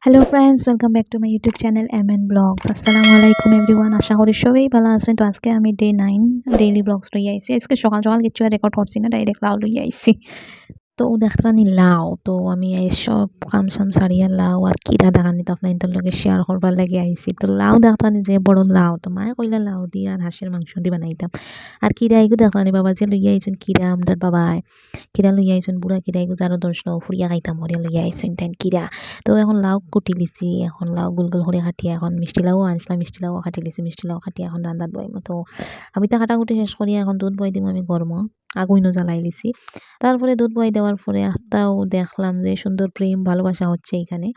Hello friends, welcome back to my YouTube channel MN blogs. আসসালামু আলাইকুম everyone. আশা করি সবাই ভালো আছেন। তো আজকে আমি ডে 9 ডেইলি ব্লগস লই আইছি। আজকে সকাল সকাল কিছু রেকর্ড করছি না, ডাইরেক্ট লাউ লই আইছি। তো দেখতানি লাউ, তো আমি এই সব কাম সাম সারিয়া লাউ আর কিরা দেখানি তো আপনাদের লগে শেয়ার করবার লাগে আইছি। তো লাউ দেখতানি যে বড় লাউ, তো মায়ে কইলা লাউ দিয়ে আর হাঁসের মাংস দিয়ে বানাইতাম। আর কিরা এগু দেখতানি বাবা যে লইয়া আইছেন, কিরা আমরার বাবায় কিরা লইয়া আইছেন, বুড়া কিরা এগু যারো দর্শ ফুরিয়া খাইতাম হরিয়া লইয়া আইছেন তাই কিরা। তো এখন লাউ কুটি লিছি, এখন লাউ গোল গোল করে কাটিয়া এখন মিষ্টি লাউ আনছিলাম, মিষ্টি লাউ কাটি লিছি, মিষ্টি লাউ কাটিয়া এখন রান্নাত বইম। তো আমি তা কাটাকুটি শেষ করিয়া এখন দুধ বই দিব আমি গরম আগুইনো জ্বালাই লিছি। তারপরে দুধ বই দেওয়ার পরে আত্মাও দেখলাম যে সুন্দর প্রেম ভালোবাসা হচ্ছে এখানে।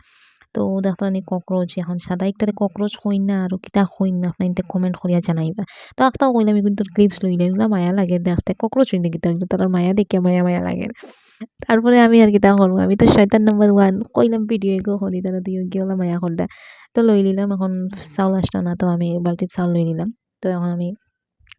তো দেখলাম ককরোচ, এখন সাদা একটারে ককরোচ হইন না আর কিতা হইন না আপনার কমেন্ট করিয়া জানাইবা। তো আত্মাও কইলাম কিন্তু ক্লিপস লইলাম মায়া লাগে দেখতে, ককরোচ হইন কিতা হইলো তার মায়া দেখে মায়া মায়া লাগে। তারপরে আমি আর কিতা করবো, আমি তো শয়তান নাম্বার 1 কইলাম ভিডিও এগো করি, তারা দিয়ে গিয়ে মায়া করডা। তো লই নিলাম, এখন চাউল আসলো না, তো আমি বালতির চাউল লই নিলাম। তো এখন আমি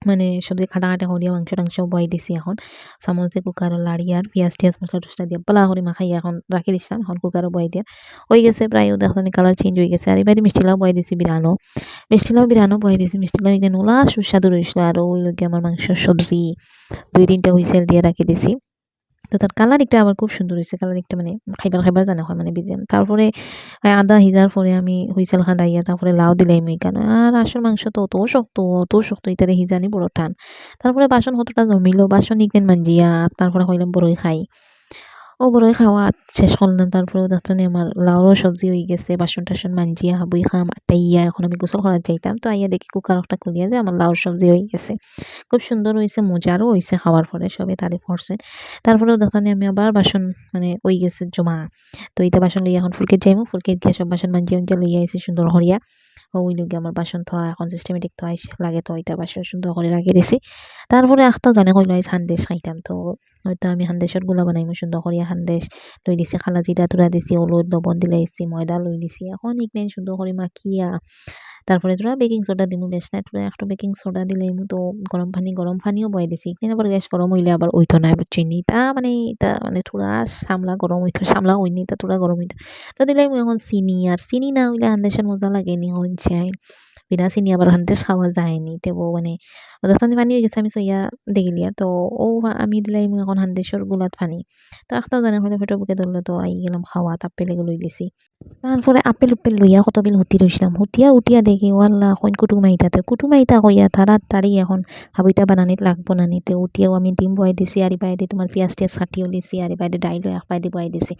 মানে সবজি কাটা করিয়া মাংস টাংস বই দিছি, এখন চামচ দিয়ে কুকারও লাড়ি আর পিঁয়াজ টিয়াজ মশলা টসলা দিয়ে পালা করে মাখাই এখন রাখি দিছিলাম। এখন কুকারও বই দিয়া হয়ে গেছে প্রায়, দেখুন কালার চেঞ্জ হয়ে গেছে। আর এবার মিষ্টি লাউ বই দিছি বিরানো, বই দিছি। মিষ্টি লাউ এখানে ওলা সুস্বাদু রয়েছিল। আর ওই লোকে আমার মাংস সবজি 2-3টা হুইসেল দিয়ে রাখি দিছি। তো তার কালার একটা আমার খুব সুন্দর হয়েছে, কালার একটা মানে খাইবার জানা হয় মানে বিজেন। তারপরে আদা হিজার পরে আমি হুইসেল খাদাইয়া তারপরে লাউ দিলাম এখানে। আর আসল মাংস তো অত শক্ত ইতারে হিজানি বড় টান। তারপরে বাসন কতটা জমিলো, বাসন ইগলেন মানজিয়া তারপরে কইলাম বড়ই খাই। বড়ই খাওয়া শেষ করলাম। তারপরেও দেখতানি আমার লাউরও সবজি হয়ে গেছে, বাসন টাসন মানজিয়া হাবুই খাম আটাইয়া এখন আমি গোসল করার যাইতাম। তো আইয়া দেখি কুকারটা খুলিয়া যে আমার লাউর সবজি হয়ে গেছে। খুব সুন্দর হয়েছে, মজারও হয়েছে খাওয়ার পরে সবে তারিফ করছে। তারপরেও দেখানি আমি আবার বাসন মানে ওই গেছে জমা। তো এইটা বাসন লইয়া এখন ফুলকে যাইমু, ফুলকে গিয়ে সব বাসন মাঞ্জিয়া লইয়া আইছি সুন্দর হরিয়া। ওই লগে আমার বাসন থোয়া এখন সিস্টেমেটিক থোয়া লাগে, তো ওইটা বাসন সুন্দর করে লাগিয়ে দিছি। তারপরে আখটাও জানে কইলো আজ হান্দেশ খাইতাম। তো হয়তো আমি হান্দেশের গুলা বানাইমু সুন্দর করিয়া। হান্দেশ লই দিছি, খালা জিরা তুরা দিছি, হলুদ লবণ দিলাইছি, ময়দা লই দিছি। এখন ইকনাইন সুন্দর করে মাখিয়া তারপরে তোরা বেকিং সোডা দিমু, বেশ না তোরা একটু বেকিং সোডা দিলাইমু। তো গরম পানিও বয়ে দিছি, ইকনাইন আবার গ্যাস গরম হইলে আবার ওইতো না চিনি তা মানে তা মানে থোড়া সামলা গরম হইতো, সামলা হইনি তা থোড়া গরম হইতো। তো দিলাইমু এখন চিনি, আর চিনি না হইলে হান্দেশের মজা লাগেনি হইছে। বিনা চিনি আবার হান্দেশ খাওয়া যায়নি তেবো মানে যখন পানি হয়ে গেছে আমি সইয়া দেখিলিয়া। তো আমি দিলাইমু এখন হান্দেশের গুলাত পানি। তো একটাও জানে হলে ফেটো বুকে ধরলো, তো আই গেলাম খাওয়া আপেল এগুলো লই দিছি। তারপরে আপেল উপ্পেল লইয়া কত বিল হুতি রইছিলাম, হুতিয়া উঠিয়া দেখি ওয়াল্লা কইন কুটুমাইতা কইয়া তাড়াতাড়ি এখন হাবইতা বানানিত লাগবো না নিতে। উঠিয়াও আমি ডিম বয়াই দিছি, আর বাইরে তোমার পিঁয়াজ টিয়াজ কাটিও দিছি, আর বাইরে ডাইলও এক বাইরে বয়াই দিছি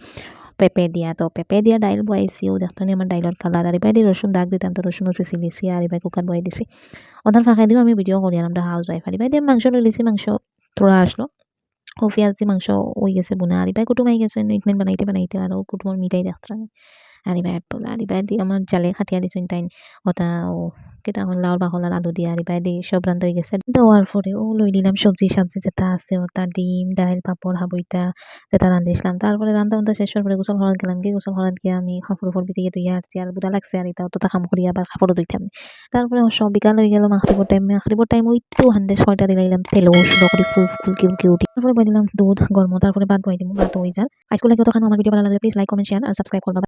পেঁপে দিয়া। তো পেঁপে দিয়া ডাইল বয়াইছি, ও দেখতানি আমার ডাইলর কালার। আর বাইরে রসুন দাগ দিতাম, তো রসুন চেঁচি দিছি, আর এবার কুকার বয়াই দিছি। ওদের ফাঁকাই দিও আমি ভিডিও করি, আর আমরা হাউস ওয়াইফ। আর এবার দিয়ে মাংস লই লিছি, মাংস তোরা আসলো ও পেঁয়াজ দিয়ে মাংস হয়ে গেছে বোনা। আর এবার কুটুমাই গেছে ইগনেন বানাইতে আর ও কুটুমর মিটাই দেখতানি। আরিবা এপল আরিবা দি আমার জালে খাটিয়া দিছুন তাইন ওটা ও কেটা এখন লাউর বাকলার আলু দিয়ে আরিবা দি সব রান্না হয়ে গেছে। দেওয়ার পরে ও লই নিলাম সবজি যেটা আছে, ওটা ডিম ডাইল পাপড় হাবইতা যেটা রান্ধিছিলাম। তারপরে রান্না শেষ হওয়ার পরে গোসল হরাত গেলাম, গোসল হরাত গিয়ে আমি কাপড় উপর বিতে ধুইয়া আসছি। আর বুড়া লাগছে, আর এটা তো কাম করি আবার কাপড়ও ধুইতাম। তারপরে সব বিকাল হয়ে গেল, মাখরিবর টাইম ওই তো হান্ডে 6টা দিলাইলাম তেলও সুন্দর করে ফুলকি উঠি। তারপরে বই দিলাম দুধ গরম, তারপরে ভাত বই দিব, ভাত হয়ে যান। আজকে লাগে তো আমার ভিডিও ভালো লাগলে প্লিজ লাইক কমেন্ট শেয়ার আর সাবস্ক্রাইব করবা।